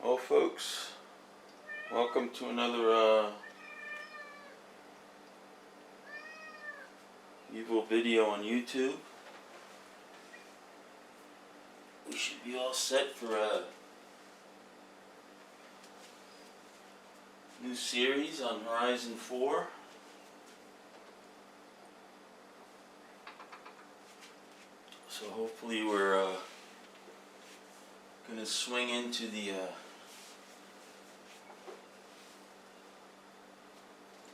Well, folks, welcome to another Evo video on YouTube. We should be all set for a new series on Horizon 4. So hopefully we're going to swing into the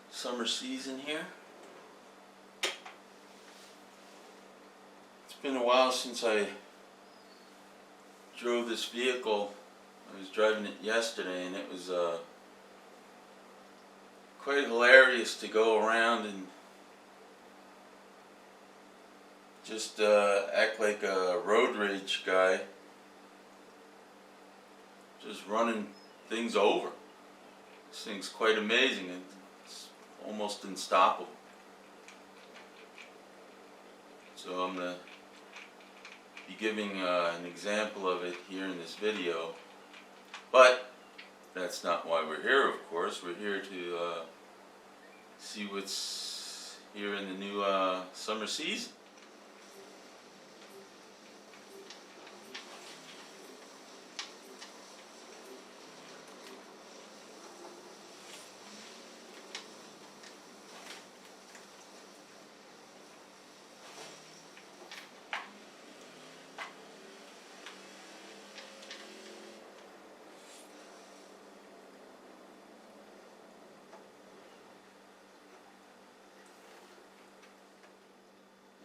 summer season here. It's been a while since I drove this vehicle. I was driving it yesterday and it was quite hilarious to go around and just act like a road rage guy, just running things over. This thing's quite amazing. It's almost unstoppable. So I'm going to be giving an example of it here in this video. But that's not why we're here, of course. We're here to see what's here in the new summer season.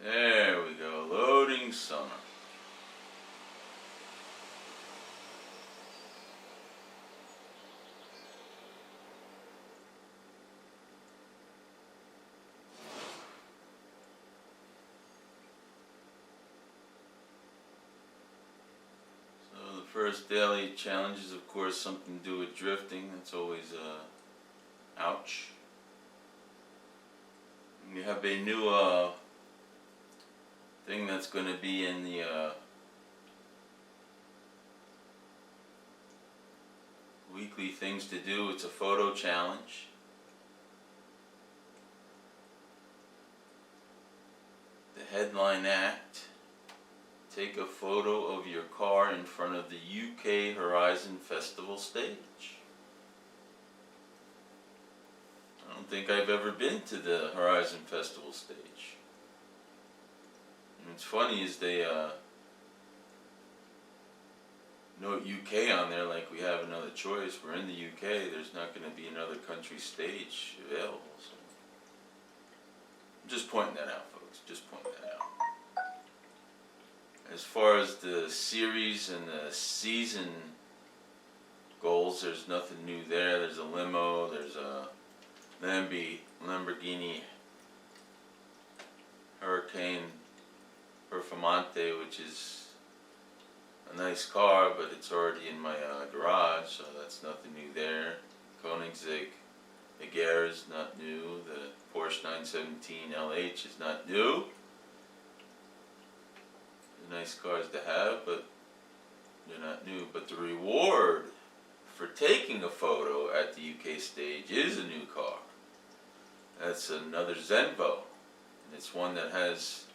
There we go, loading summer. So the first daily challenge is, of course, something to do with drifting. That's always ouch. And we have a new thing that's going to be in the weekly things to do. It's a photo challenge. The headline act: take a photo of your car in front of the UK Horizon Festival stage. I don't think I've ever been to the Horizon Festival stage. And what's funny is they note UK on there like we have another choice. We're in the UK, there's not going to be another country stage available. So I'm just pointing that out, folks, just pointing that out. As far as the series and the season goals, there's nothing new there. There's a limo, there's a Lamborghini Hurricane Performante, which is a nice car, but it's already in my garage, so that's nothing new there. Koenigsegg Agera is not new. The Porsche 917 LH is not new. They're nice cars to have, but they're not new. But the reward for taking a photo at the UK stage is a new car. That's another Zenvo, and it's one that has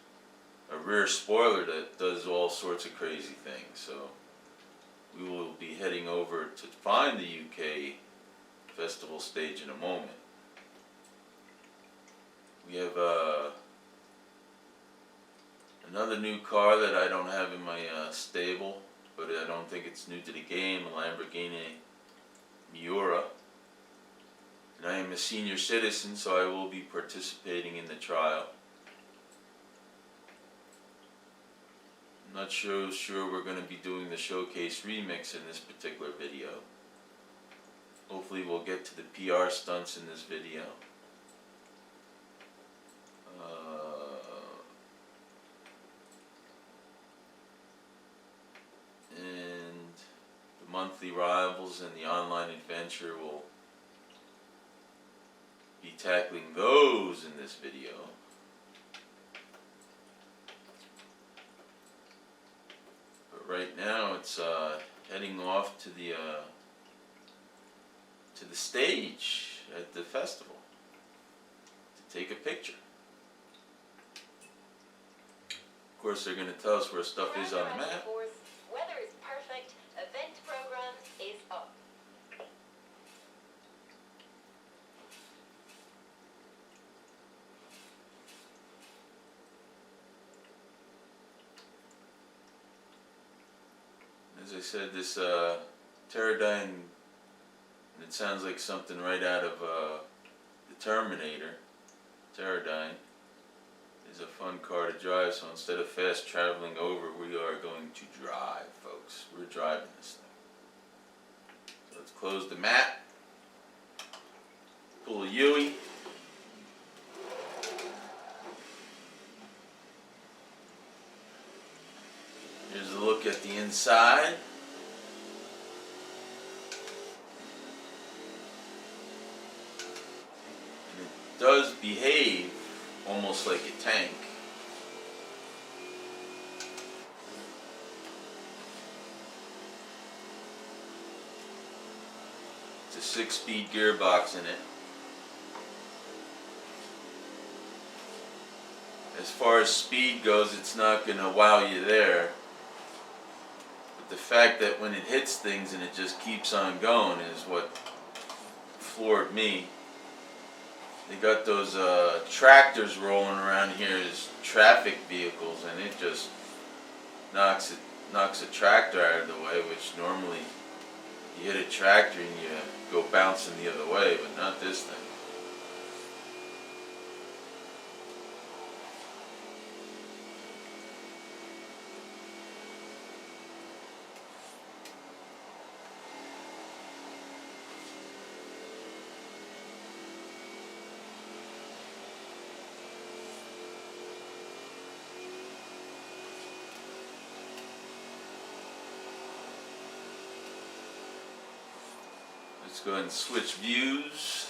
a rear spoiler that does all sorts of crazy things. So we will be heading over to find the UK festival stage in a moment. We have another new car that I don't have in my stable, but I don't think it's new to the game, a Lamborghini Miura. And I am a senior citizen, so I will be participating in the trial. I'm not sure we're going to be doing the showcase remix in this particular video. Hopefully we'll get to the PR stunts in this video. And the monthly rivals and the online adventure will be tackling those in this video. But right now it's heading off to the to the stage at the festival to take a picture. Of course, they're going to tell us where stuff is on the map. Weather is perfect. Event program is up. As I said, this Pterodyne, it sounds like something right out of the Terminator. Pterodyne is a fun car to drive, so instead of fast traveling over, we are going to drive, folks. We're driving this thing. So let's close the map, pull a Yui. Here's a look at the inside. And it does behave almost like a tank. It's a 6-speed gearbox in it. As far as speed goes, it's not going to wow you there. But the fact that when it hits things and it just keeps on going is what floored me. They got those tractors rolling around here as traffic vehicles, and it just knocks a tractor out of the way, which normally you hit a tractor and you go bouncing the other way, but not this thing. Let's go ahead and switch views.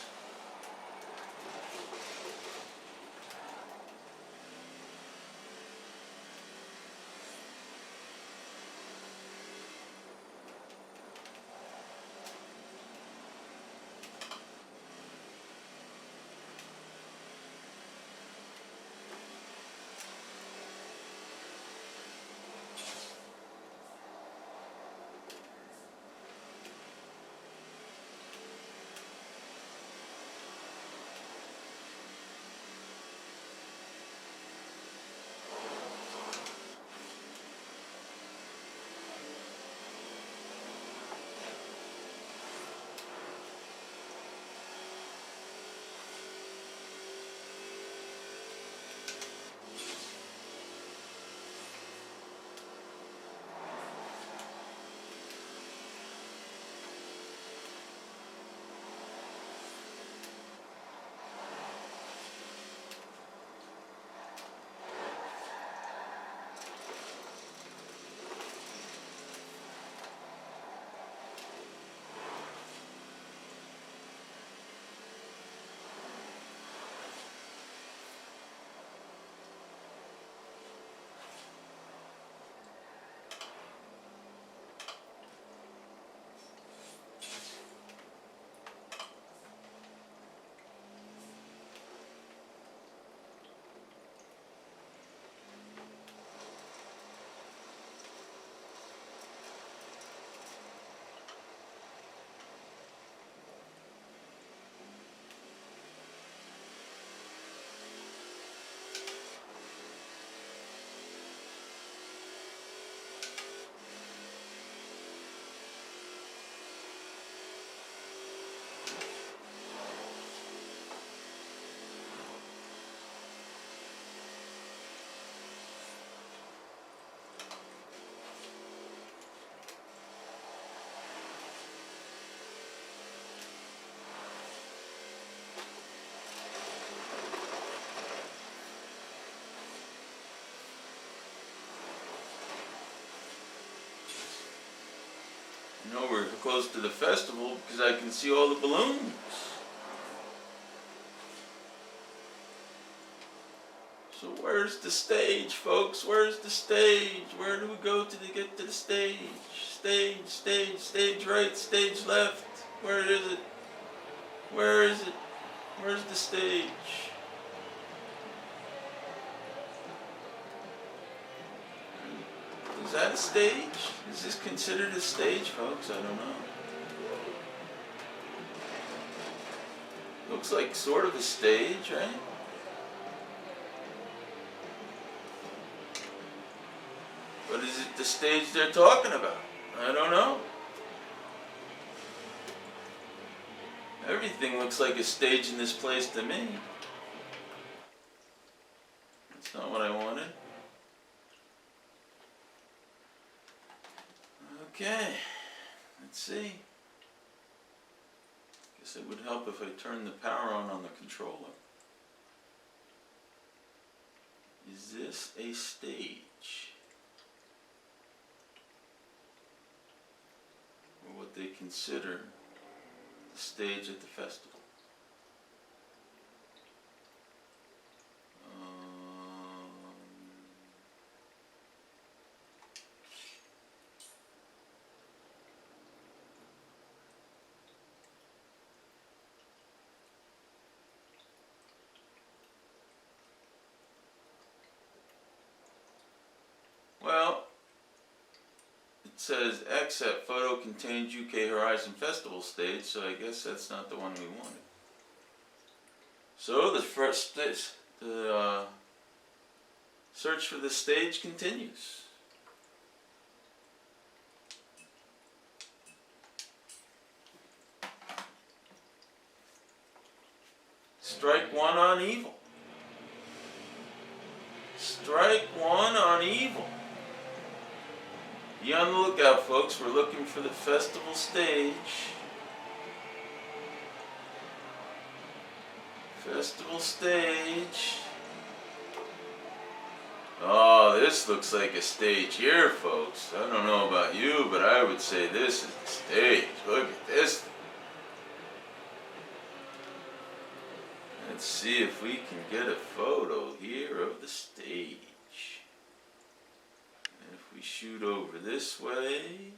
You know, we're close to the festival because I can see all the balloons. So where's the stage, folks? Where's the stage? Where do we go to get to the stage? Stage right, stage left. Where is it? Where is it? Where's the stage? Is that a stage? Is this considered a stage, folks? I don't know. Looks like sort of a stage, right? But is it the stage they're talking about? I don't know. Everything looks like a stage in this place to me. That's not what I wanted. Okay, let's see. Guess it would help if I turned the power on the controller. Is this a stage? Or what they consider the stage at the festival? Well, it says except photo contains UK Horizon Festival stage, so I guess that's not the one we wanted. So the search for the stage continues. Strike one on evil. Strike one on evil. Be on the lookout, folks. We're looking for the festival stage. Festival stage. Oh, this looks like a stage here, folks. I don't know about you, but I would say this is the stage. Look at this. Let's see if we can get a photo here of the stage. And if we shoot over this way,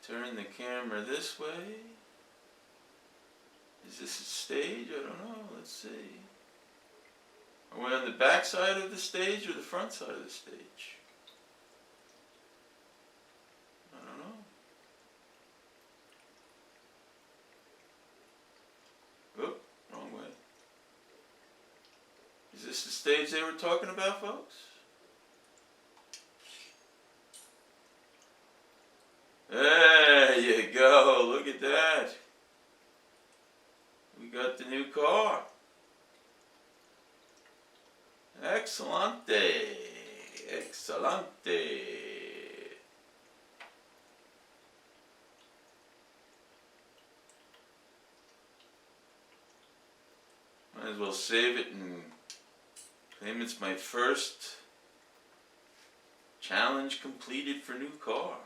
turn the camera this way. Is this a stage? I don't know. Let's see. Are we on the back side of the stage or the front side of the stage? I don't know. Oop, wrong way. Is this the stage they were talking about, folks? There you go. Look at that. We got the new car. Excellente. Excellente. Might as well save it and claim it's my first challenge completed for new car.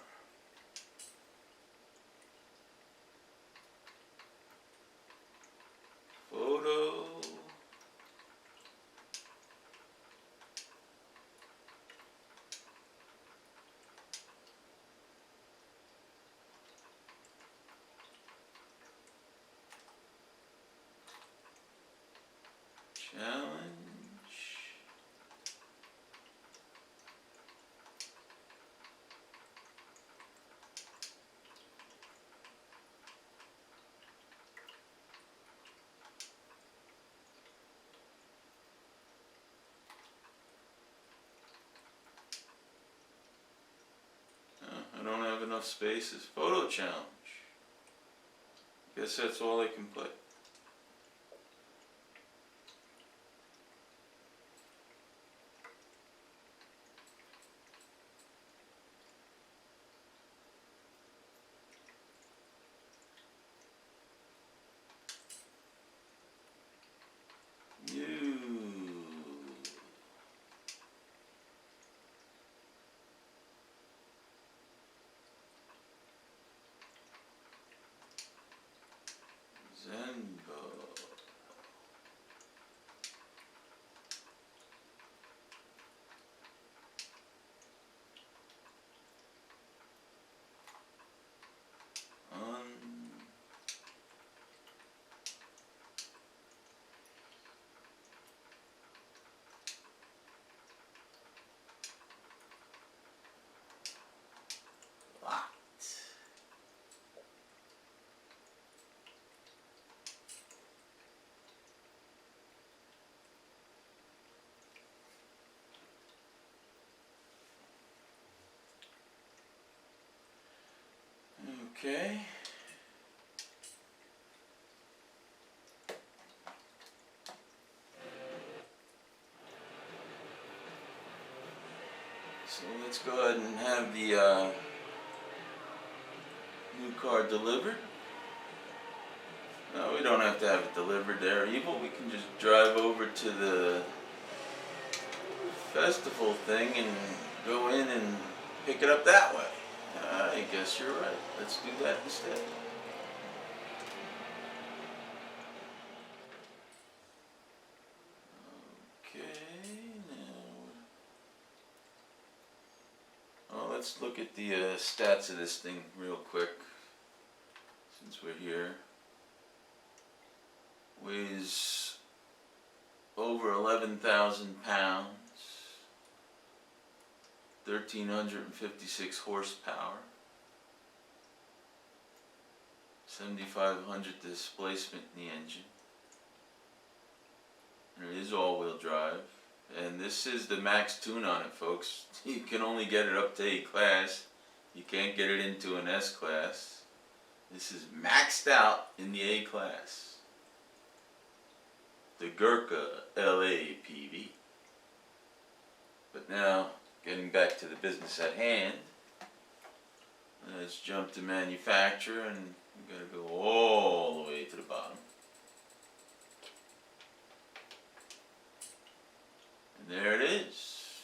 Photo. Challenge. I don't have enough spaces. Photo challenge. Guess that's all I can play. Zenvo. Okay. So let's go ahead and have the new car delivered. No, we don't have to have it delivered there, Evil. We can just drive over to the festival thing and go in and pick it up that way. I guess you're right. Let's do that instead. Okay, now. Oh, let's look at the stats of this thing real quick since we're here. Weighs over 11,000 pounds, 1,356 horsepower, 7,500 displacement in the engine. And it is all-wheel drive. And this is the max tune on it, folks. You can only get it up to A class. You can't get it into an S class. This is maxed out in the A class. The Gurkha LAPV. But now, getting back to the business at hand, let's jump to manufacturer, and we gotta go all the way to the bottom. And there it is.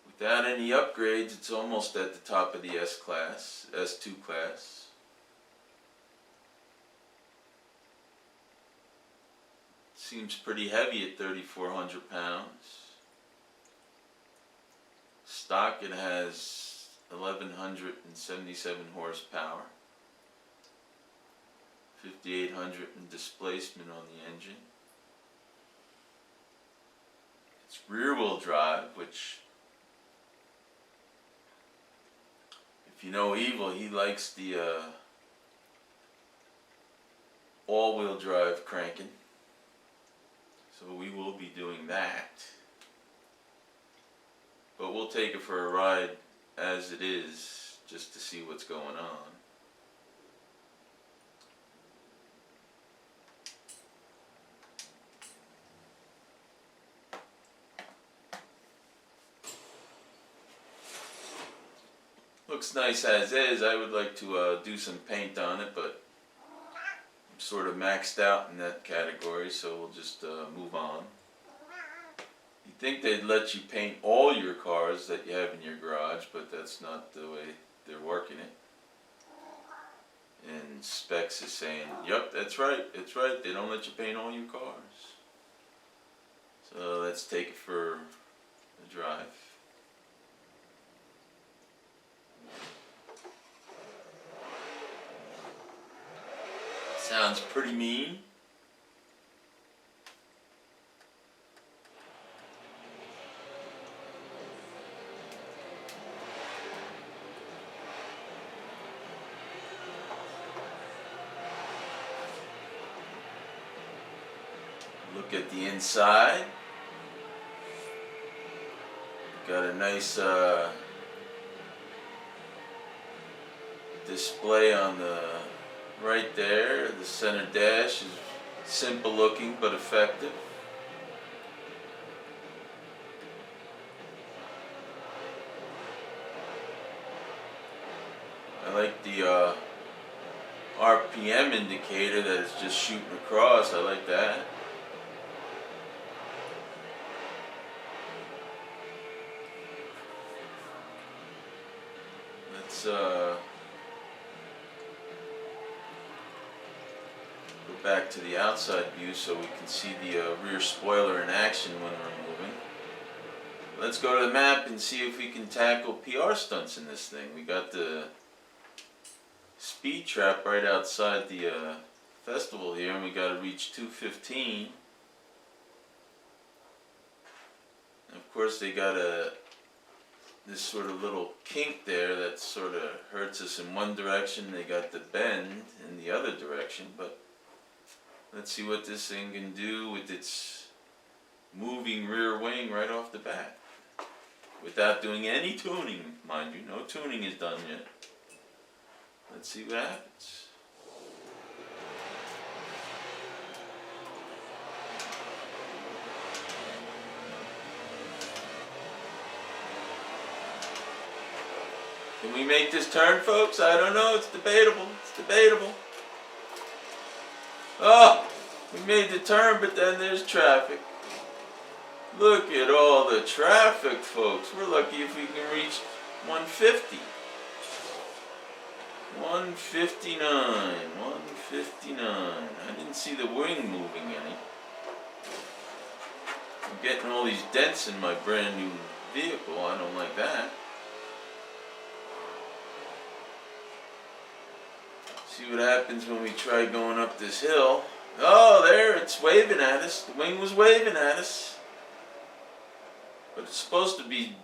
Without any upgrades, it's almost at the top of the S class, S2 class. Seems pretty heavy at 3,400 pounds. Stock, it has 1,177 horsepower, 5,800 in displacement on the engine. It's rear-wheel drive, which, if you know Evil, he likes the all-wheel drive cranking. So we will be doing that. But we'll take it for a ride as it is, just to see what's going on. Looks nice as is. I would like to do some paint on it, but I'm sort of maxed out in that category, so we'll just move on. You'd think they'd let you paint all your cars that you have in your garage, but that's not the way they're working it. And Specs is saying, yep, that's right, they don't let you paint all your cars. So let's take it for a drive. Sounds pretty mean. Look at the inside. Got a nice display on the right there. The center dash is simple looking but effective. I like the RPM indicator that it's just shooting across. I like that. Let's go back to the outside view so we can see the rear spoiler in action when we're moving. Let's go to the map and see if we can tackle PR stunts in this thing. We got the speed trap right outside the festival here, and we got to reach 215. And of course they got this sort of little kink there that sort of hurts us in one direction. They got the bend in the other direction, but let's see what this thing can do with its moving rear wing right off the bat. Without doing any tuning, mind you. No tuning is done yet. Let's see what happens. Can we make this turn, folks? I don't know. It's debatable. It's debatable. Oh, we made the turn, but then there's traffic. Look at all the traffic, folks. We're lucky if we can reach 150. 159. 159. I didn't see the wing moving any. I'm getting all these dents in my brand new vehicle. I don't like that. See what happens when we try going up this hill. Oh, there, it's waving at us. The wing was waving at us. But it's supposed to be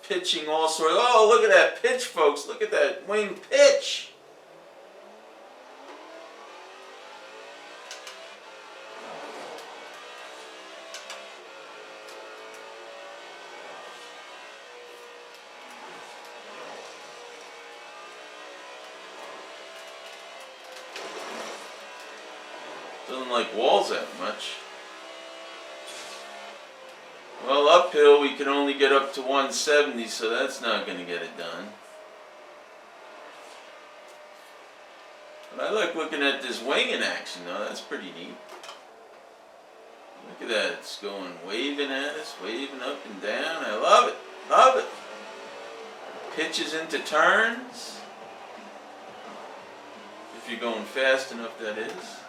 pitching all sorts. Oh, look at that pitch, folks. Look at that wing pitch. Doesn't like walls that much. Well, uphill we can only get up to 170, so that's not going to get it done. But I like looking at this wing in action, though. That's pretty neat. Look at that. It's going waving at us, waving up and down. I love it. Love it. Pitches into turns. If you're going fast enough, that is.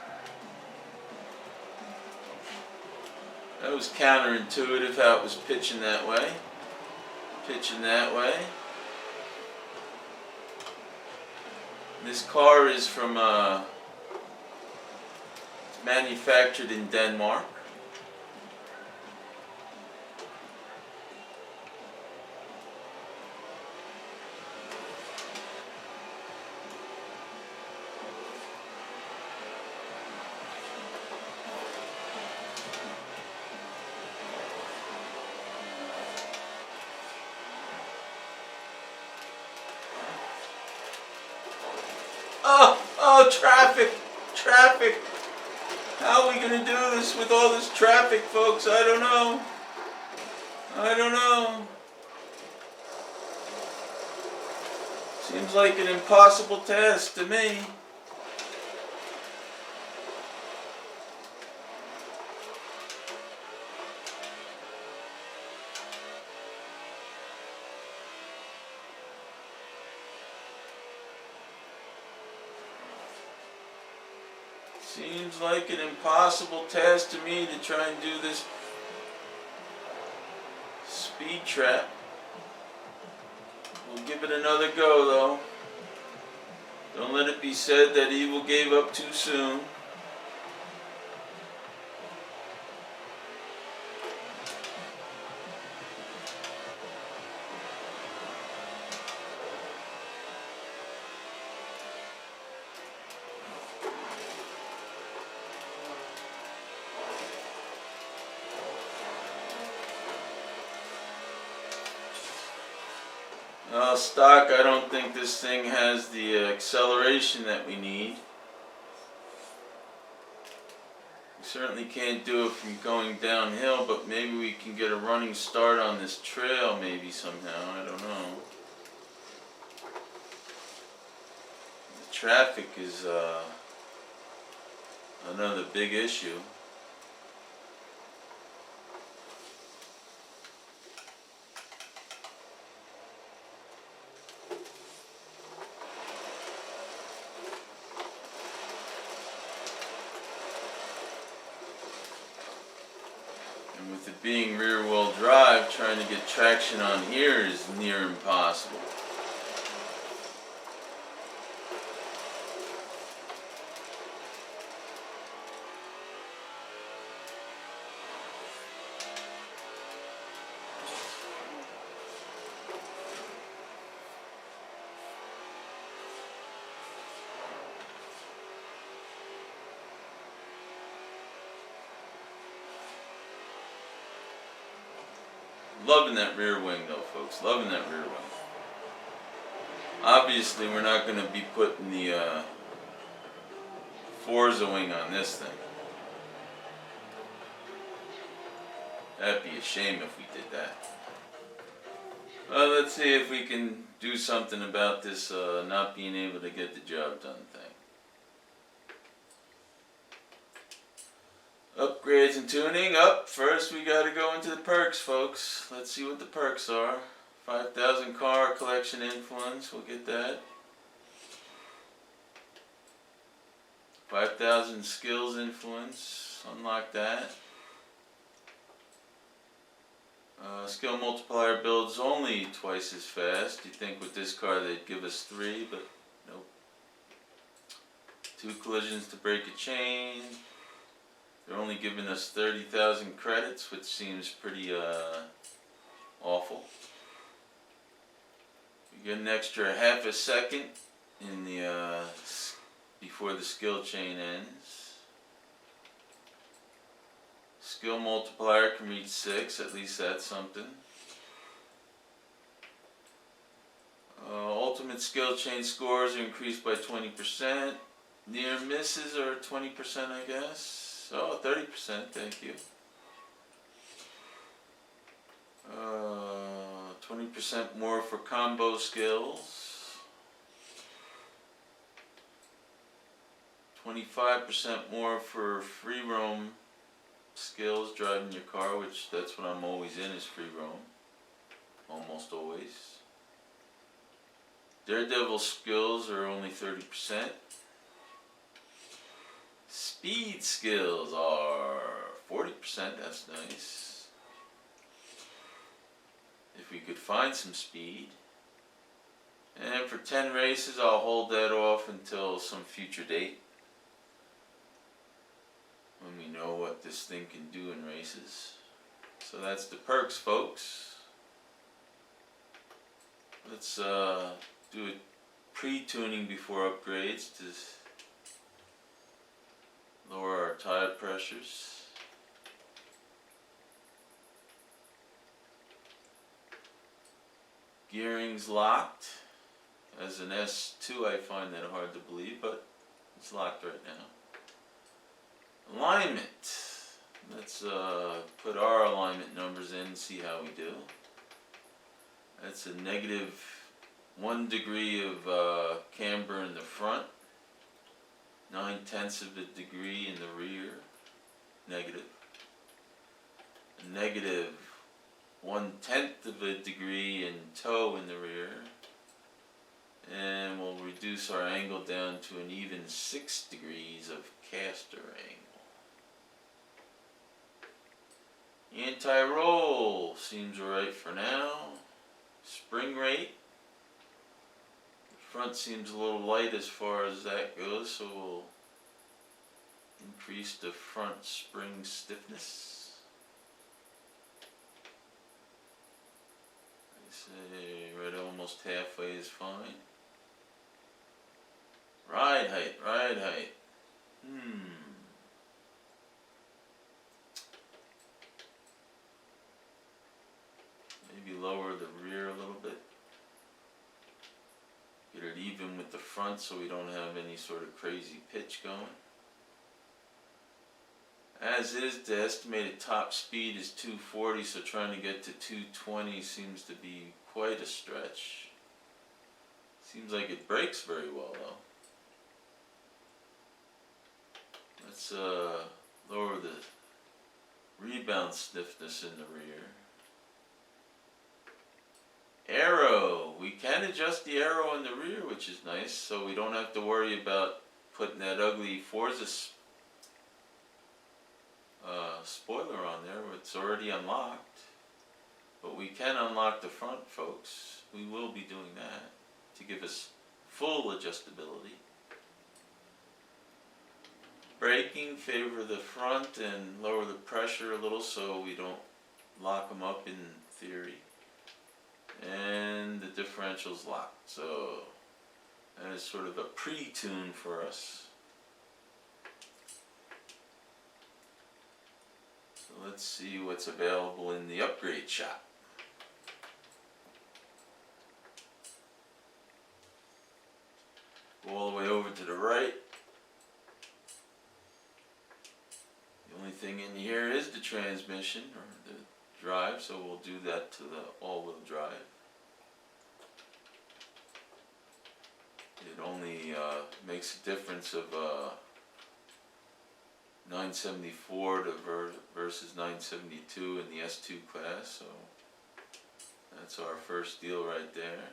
That was counterintuitive how it was pitching that way. Pitching that way. This car is from, it's manufactured in Denmark. Oh, traffic, traffic. How are we going to do this with all this traffic, folks? I don't know. I don't know. Seems like an impossible task to me. Seems like an impossible task to me to try and do this speed trap. We'll give it another go, though. Don't let it be said that Evil gave up too soon. Stock, I don't think this thing has the acceleration that we need. We certainly can't do it from going downhill, but maybe we can get a running start on this trail maybe somehow, I don't know. The traffic is another big issue. With it being rear-wheel drive, trying to get traction on here is near impossible. Loving that rear wing though, folks. Loving that rear wing. Obviously, we're not going to be putting the Forza wing on this thing. That'd be a shame if we did that. Well, let's see if we can do something about this not being able to get the job done thing. Upgrades and tuning. Up first, we got to go into the perks, folks. Let's see what the perks are. 5,000 car collection influence. We'll get that. 5,000 skills influence. Unlock that. Skill multiplier builds only twice as fast. You'd think with this car they'd give us 3, but nope. 2 collisions to break a chain. They're only giving us 30,000 credits, which seems pretty awful. You get an extra half a second in the before the skill chain ends. Skill multiplier can reach 6, at least that's something. Ultimate skill chain scores are increased by 20%. Near misses are 20%, I guess. Oh, 30%, thank you. 20% more for combo skills. 25% more for free roam skills, driving your car, which that's what I'm always in, is free roam. Almost always. Daredevil skills are only 30%. Speed skills are 40%, that's nice. If we could find some speed. And for 10 races, I'll hold that off until some future date, when we know what this thing can do in races. So that's the perks, folks. Let's do a pre-tuning before upgrades to lower our tire pressures. Gearing's locked. As an S2, I find that hard to believe, but it's locked right now. Alignment. Let's put our alignment numbers in and see how we do. That's a negative 1 degree of camber in the front, 9/10 of a degree in the rear, negative. A negative 1/10 of a degree in toe in the rear. And we'll reduce our angle down to an even 6 degrees of caster angle. Anti-roll seems alright for now. Spring rate. The front seems a little light as far as that goes, so we'll increase the front spring stiffness. I say right almost halfway is fine. Ride height, ride height. Maybe lower the rear a little bit. Get it even with the front so we don't have any sort of crazy pitch going. As is, the estimated top speed is 240, so trying to get to 220 seems to be quite a stretch. Seems like it brakes very well though. Let's lower the rebound stiffness in the rear. Arrow. We can adjust the arrow in the rear, which is nice, so we don't have to worry about putting that ugly Forza spoiler on there. It's already unlocked. But we can unlock the front, folks. We will be doing that to give us full adjustability. Braking, favor the front and lower the pressure a little so we don't lock them up in theory. And the differential's locked, so that is sort of a pre-tune for us. So let's see what's available in the upgrade shop. Go all the way over to the right. The only thing in here is the transmission or the drive, so we'll do that to the all-wheel drive. It only makes a difference of 974 to versus 972 in the S2 class, so that's our first deal right there.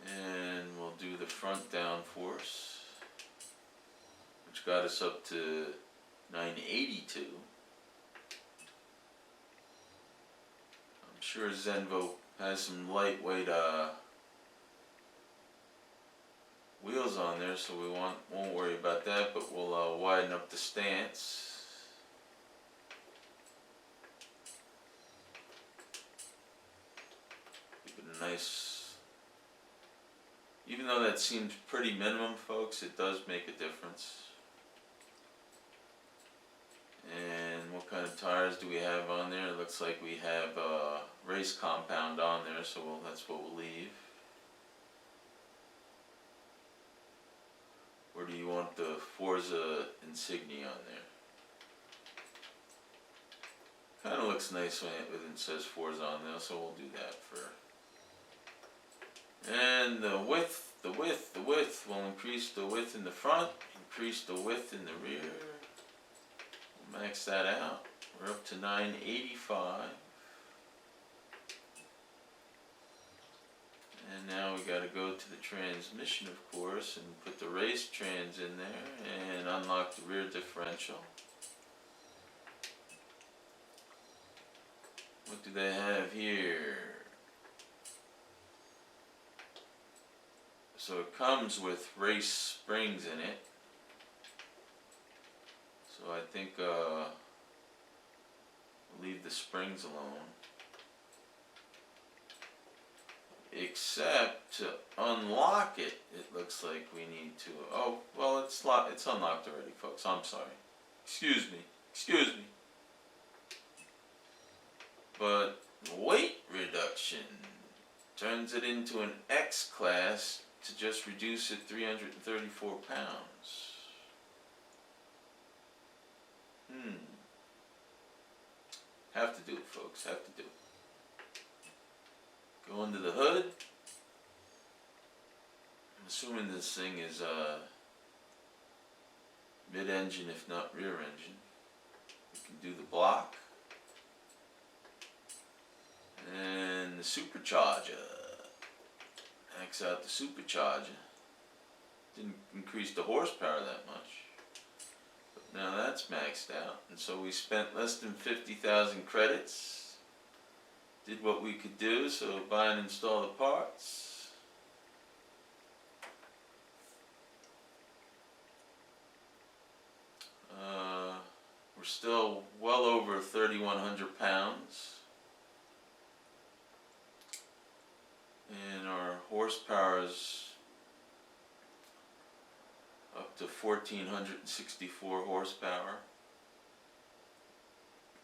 And we'll do the front downforce, which got us up to 982. I'm sure Zenvo has some lightweight wheels on there, so we won't worry about that, but we'll widen up the stance. Give it a nice, even though that seems pretty minimum, folks, it does make a difference. And what kind of tires do we have on there? It looks like we have race compound on there, so that's what we'll leave. Or do you want the Forza insignia on there? Kind of looks nice when it says Forza on there, so we'll do that for. And the width, we'll increase the width in the front, increase the width in the rear. We'll max that out. We're up to 985. And now we got to go to the transmission, of course, and put the race trans in there and unlock the rear differential. What do they have here? So it comes with race springs in it. So I think we'll leave the springs alone. Except to unlock it, it looks like we need to. Oh, well, it's unlocked already, folks. I'm sorry. Excuse me. But weight reduction turns it into an X class to just reduce it 334 pounds. Have to do it, folks. Have to do it. Go under the hood. I'm assuming this thing is mid-engine, if not rear engine. We can do the block. And the supercharger. Max out the supercharger. Didn't increase the horsepower that much. But now that's maxed out. And so we spent less than 50,000 credits. Did what we could do, so buy and install the parts. We're still well over 3,100 pounds. And our horsepower is up to 1,464 horsepower.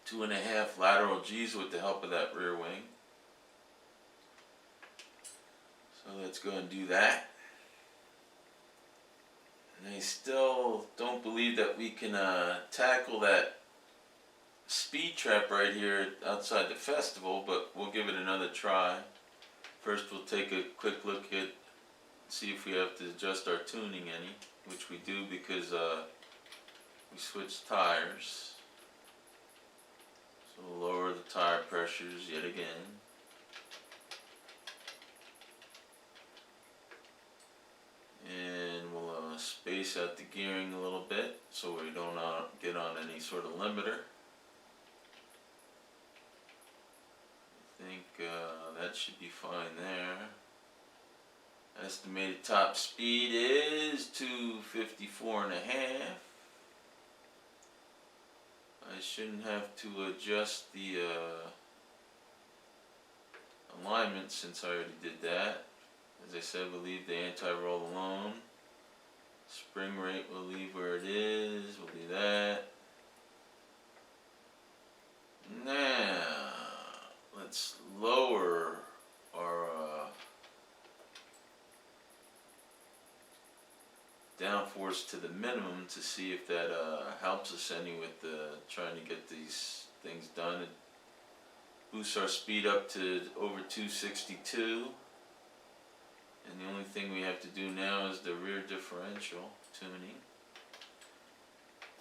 2.5 lateral G's with the help of that rear wing. So let's go and do that. And I still don't believe that we can tackle that speed trap right here outside the festival, but we'll give it another try. First we'll take a quick look at, see if we have to adjust our tuning any, which we do because we switched tires. So we'll lower the tire pressures yet again. And we'll space out the gearing a little bit so we don't get on any sort of limiter. I think that should be fine there. Estimated top speed is 254.5. I shouldn't have to adjust the alignment since I already did that. As I said, we'll leave the anti-roll alone. Spring rate we'll leave where it is. We'll do that. Now let's lower our downforce to the minimum to see if that helps us any with trying to get these things done. It boosts our speed up to over 262. And the only thing we have to do now is the rear differential tuning.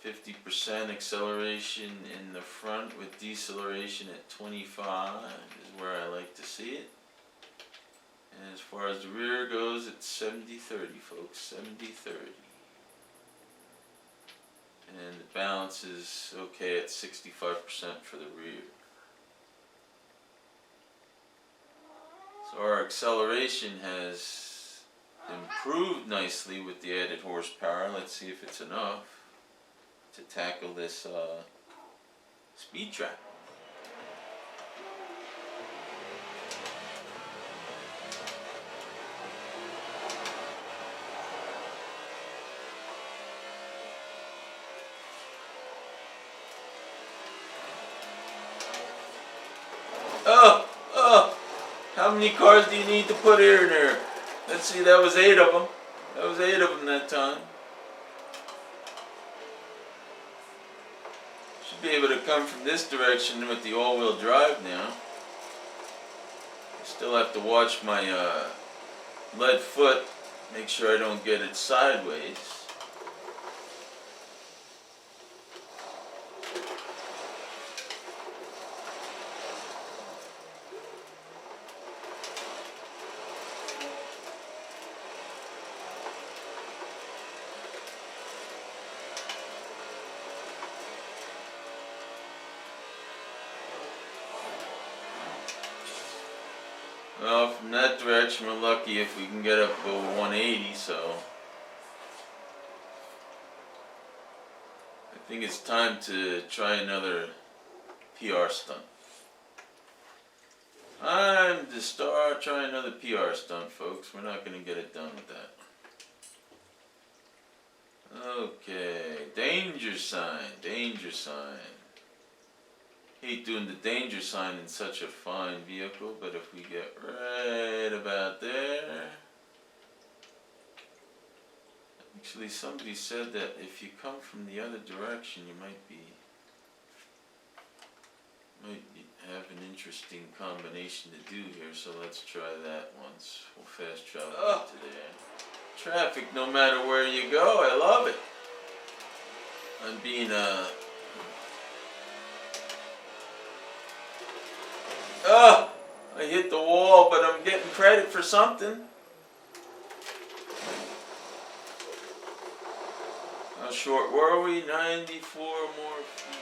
50% acceleration in the front with deceleration at 25 is where I like to see it. And as far as the rear goes, it's 70-30, folks, 70-30. And the balance is okay at 65% for the rear. So our acceleration has improved nicely with the added horsepower. Let's see if it's enough to tackle this speed trap. Oh, how many cars do you need to put here in there? Let's see, that was 8 of them. That was 8 of them that time. Should be able to come from this direction with the all-wheel drive now. Still have to watch my lead foot, make sure I don't get it sideways. Well, from that direction, we're lucky if we can get up over 180, so I think it's time to try another PR stunt. Time to start trying another PR stunt, folks. We're not going to get it done with that. Okay, danger sign, danger sign. Hate doing the danger sign in such a fine vehicle, but if we get right about there. Actually, somebody said that if you come from the other direction, you might have an interesting combination to do here, so let's try that once. We'll fast travel to there. Traffic no matter where you go, I love it. I'm being I hit the wall, but I'm getting credit for something. How short were we? 94 more feet.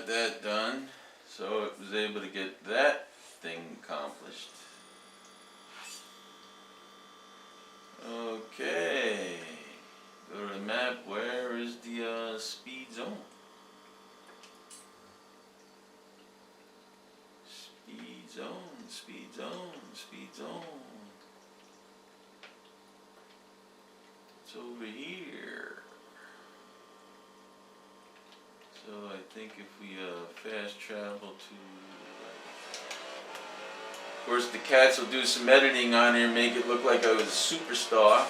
That done, so it was able to get that thing accomplished. Okay, go to the map. Where is the speed zone? Speed zone, speed zone, speed zone. It's over here. So I think if we fast travel to, of course the cats will do some editing on here, make it look like I was a superstar.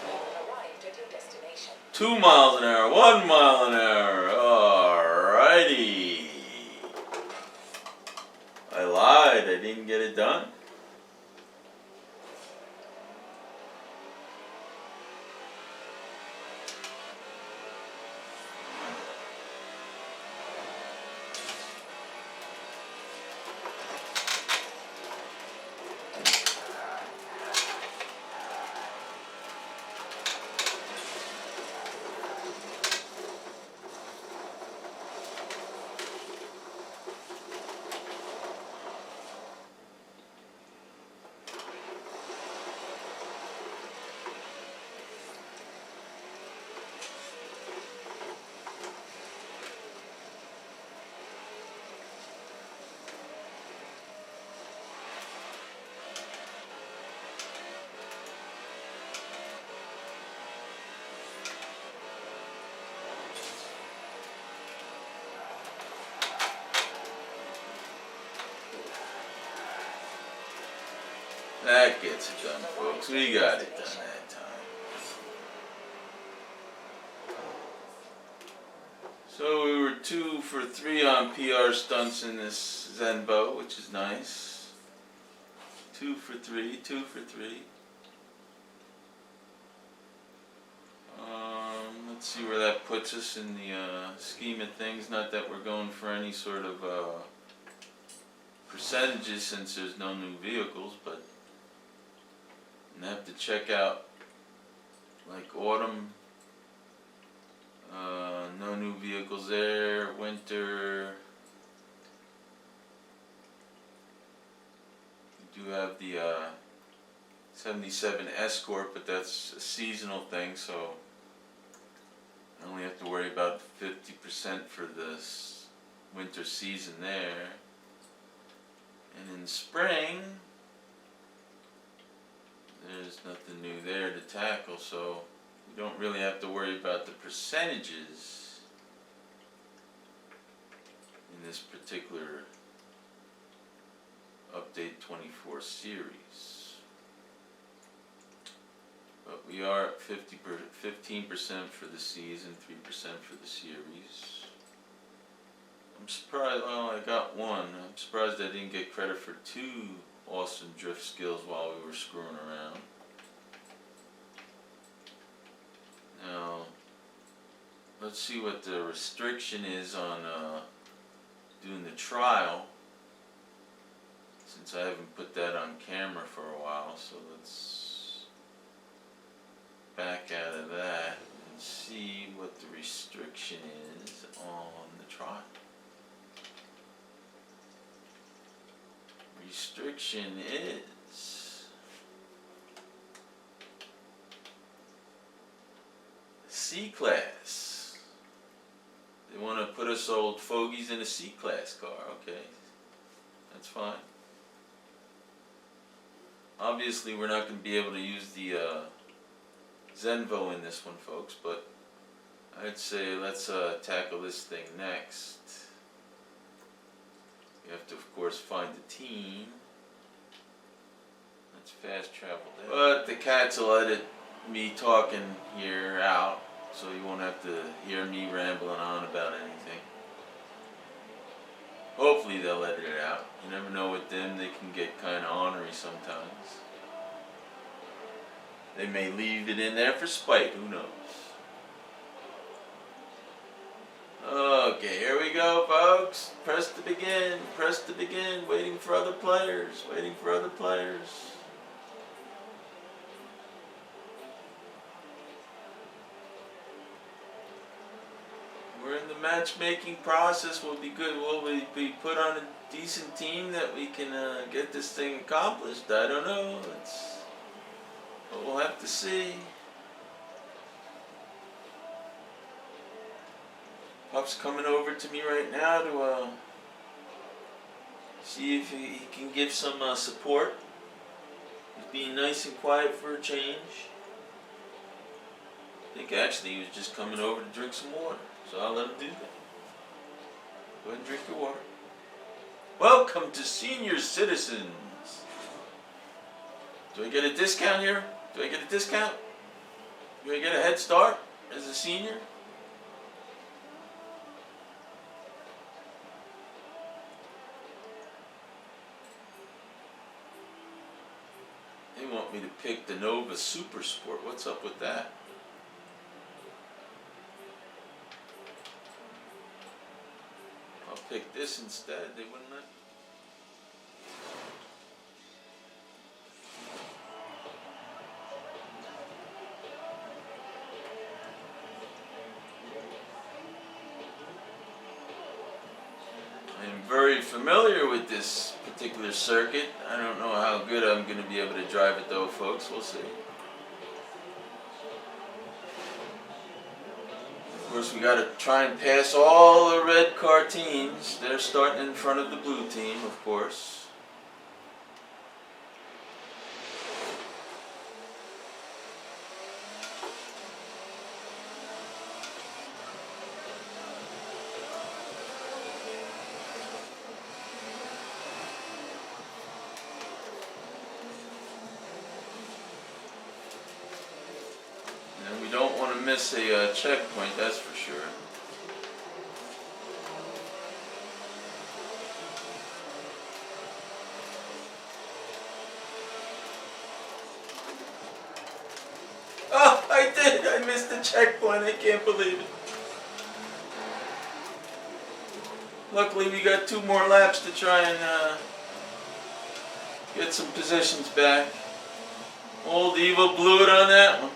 Arrived at your destination. 2 miles an hour, 1 mile an hour. Alrighty. I lied, I didn't get it done. That gets it done, folks. We got it done that time. So we were 2 for 3 on PR stunts in this Zenvo, which is nice. 2 for 3, 2 for 3. Let's see where that puts us in the scheme of things. Not that we're going for any sort of percentages since there's no new vehicles, but I have to check out like autumn. No new vehicles there. Winter. We do have the 77 Escort, but that's a seasonal thing, so I only have to worry about 50% for this winter season there. And in spring, there's nothing new there to tackle, so we don't really have to worry about the percentages in this particular Update 24 series. But we are at 15% for the season, 3% for the series. I'm surprised, well, I got one. I'm surprised I didn't get credit for 2 awesome drift skills while we were screwing around. Now, let's see what the restriction is on doing the trial, since I haven't put that on camera for a while. So let's back out of that and see what the restriction is on the trial. Restriction is C-Class. They want to put us old fogies in a C-Class car. Okay, that's fine. Obviously we're not going to be able to use the Zenvo in this one, folks, but I'd say let's tackle this thing next. You have to, of course, find the team. Let's fast travel there. But the cats will edit me talking here out, so you won't have to hear me rambling on about anything. Hopefully they'll edit it out. You never know with them, they can get kind of ornery sometimes. They may leave it in there for spite, who knows. Okay, here we go, folks. Press to begin, press to begin. Waiting for other players, waiting for other players. We're in the matchmaking process. We'll be good. Will we be put on a decent team that we can get this thing accomplished? I don't know. But we'll have to see. Pup's coming over to me right now to see if he can give some support. He's being nice and quiet for a change. I think actually he was just coming over to drink some water, so I'll let him do that. Go ahead and drink your water. Welcome to Senior Citizens. Do I get a discount here? Do I get a discount? Do I get a head start as a senior? They want me to pick the Nova Super Sport. What's up with that? I'll pick this instead. They wouldn't let me. I'm very familiar with this particular circuit. I don't know how good I'm going to be able to drive it though, folks. We'll see. Of course, we got to try and pass all the red car teams. They're starting in front of the blue team, of course. miss a checkpoint, that's for sure. Oh, I did! I missed the checkpoint, I can't believe it. Luckily we got 2 more laps to try and get some positions back. Old Evil blew it on that one.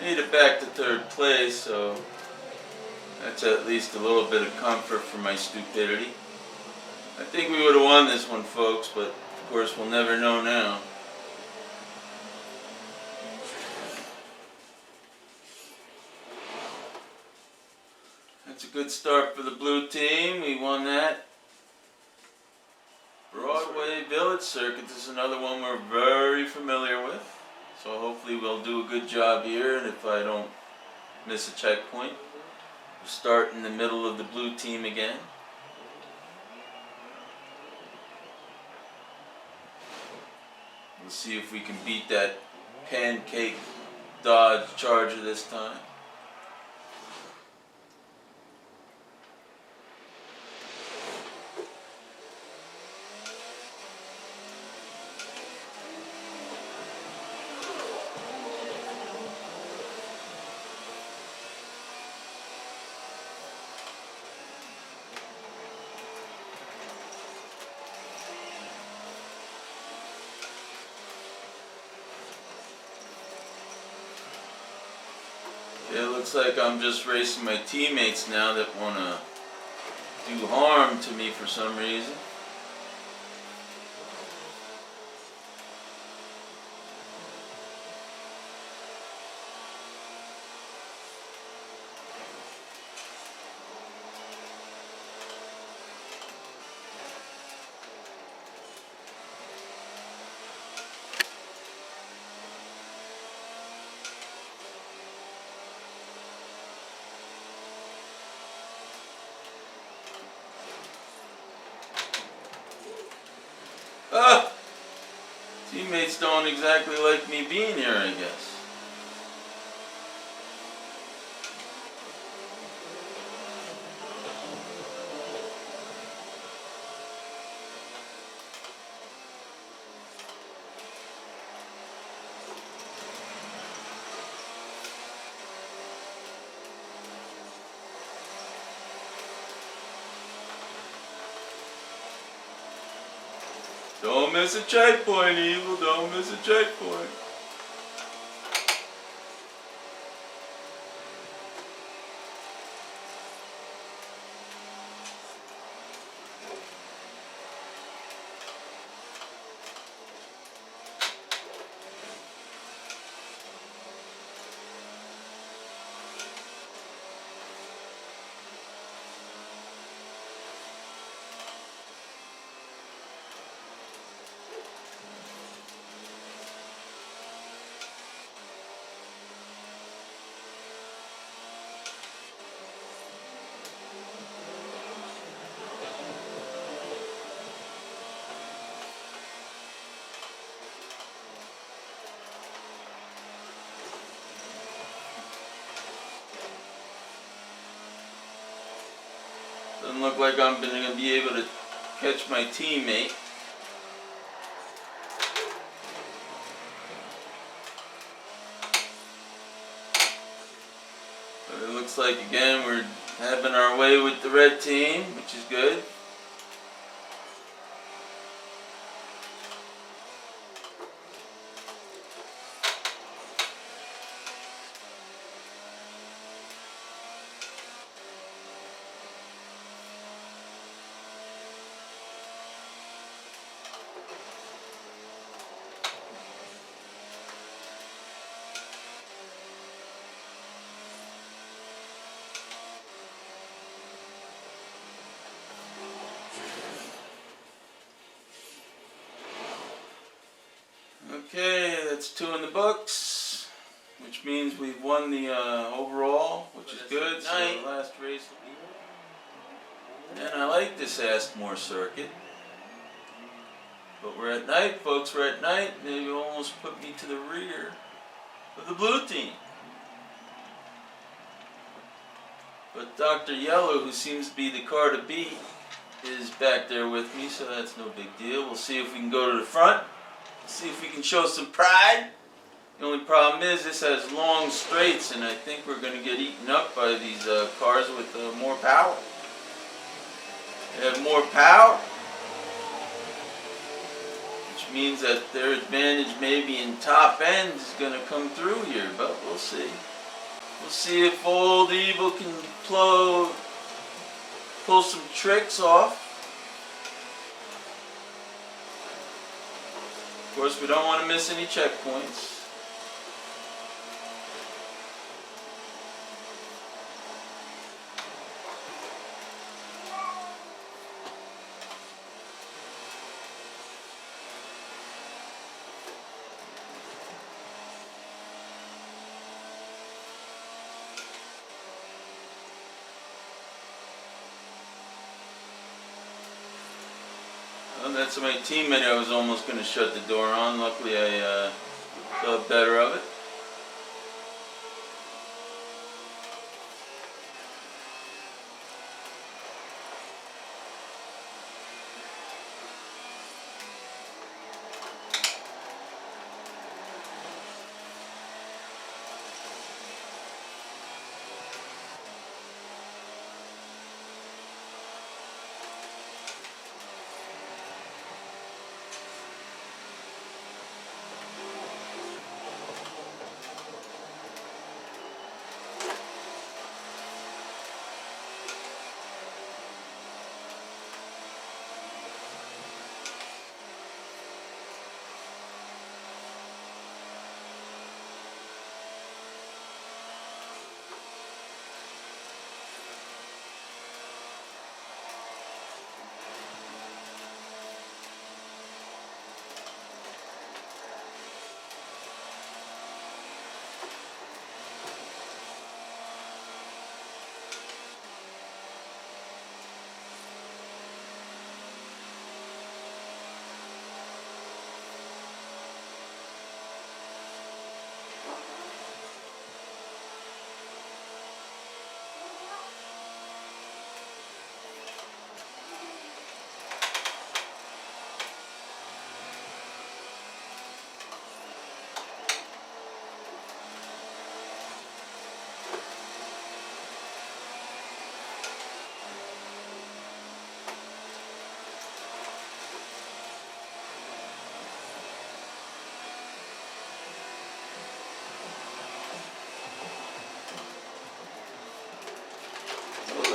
Made it back to 3rd place, so that's at least a little bit of comfort for my stupidity. I think we would have won this one, folks, but of course we'll never know now. That's a good start for the blue team. We won that. Broadway Village Circuit, this is another one we're very familiar with. So hopefully we'll do a good job here, and if I don't miss a checkpoint, we'll start in the middle of the blue team again. We'll see if we can beat that pancake Dodge Charger this time. It looks like I'm just racing my teammates now that want to do harm to me for some reason. Ah! Teammates don't exactly like me being here, I guess. Don't miss a checkpoint, Evil. Don't miss a checkpoint. look like I'm going to be able to catch my teammate. But it looks like, again, we're having our way with the red team, which is good. Okay, that's 2 in the books, which means we've won the overall, which is good. So the last race will be. And I like this Ask More circuit. But we're at night, folks, we're at night. They almost put me to the rear of the blue team. But Dr. Yellow, who seems to be the car to beat, is back there with me, so that's no big deal. We'll see if we can go to the front. See if we can show some pride. The only problem is this has long straights, and I think we're going to get eaten up by these cars with more power. They have more power, which means that their advantage maybe in top end is going to come through here, but we'll see. We'll see if Old Evil can pull some tricks off. Of course, we don't want to miss any checkpoints. Well, that's my teammate. I was almost going to shut the door on. Luckily, I thought better of it.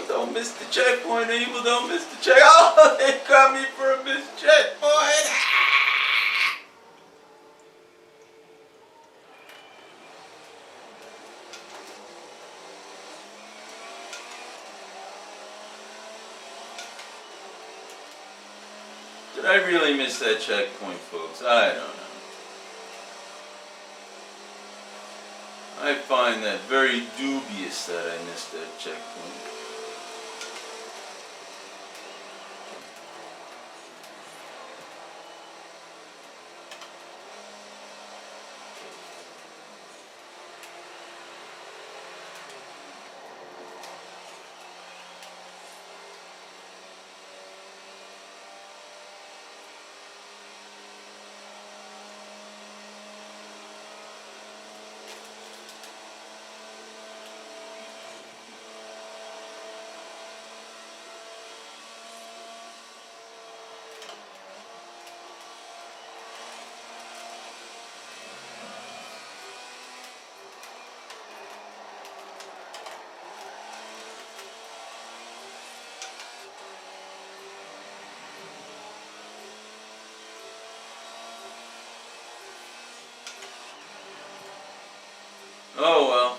Don't miss the checkpoint, Evil. Don't miss the check. Oh, they got me for a missed checkpoint. Did I really miss that checkpoint, folks? I don't know. I find that very dubious that I missed that checkpoint. Oh well.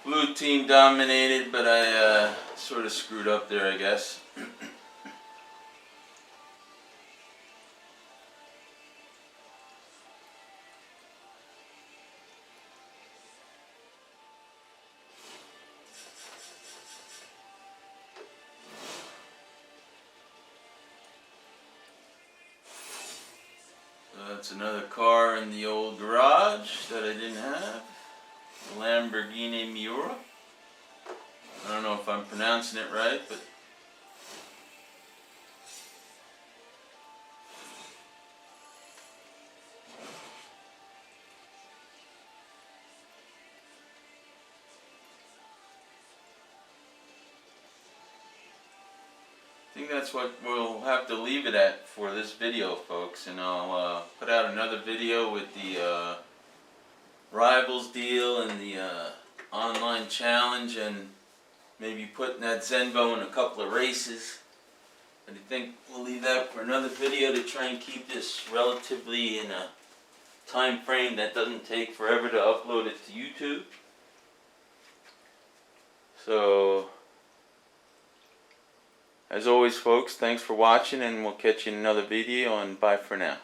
Blue team dominated, but I sort of screwed up there, I guess. That's another car in the old garage that I didn't have. The Lamborghini Miura. I don't know if I'm pronouncing it right, but I think that's what we'll have to leave it at for this video, folks. And I'll put out another video with the Rivals deal and the online challenge, and maybe putting that Zenvo in a couple of races. But I think we'll leave that for another video to try and keep this relatively in a time frame that doesn't take forever to upload it to YouTube. So, as always, folks, thanks for watching, and we'll catch you in another video, and bye for now.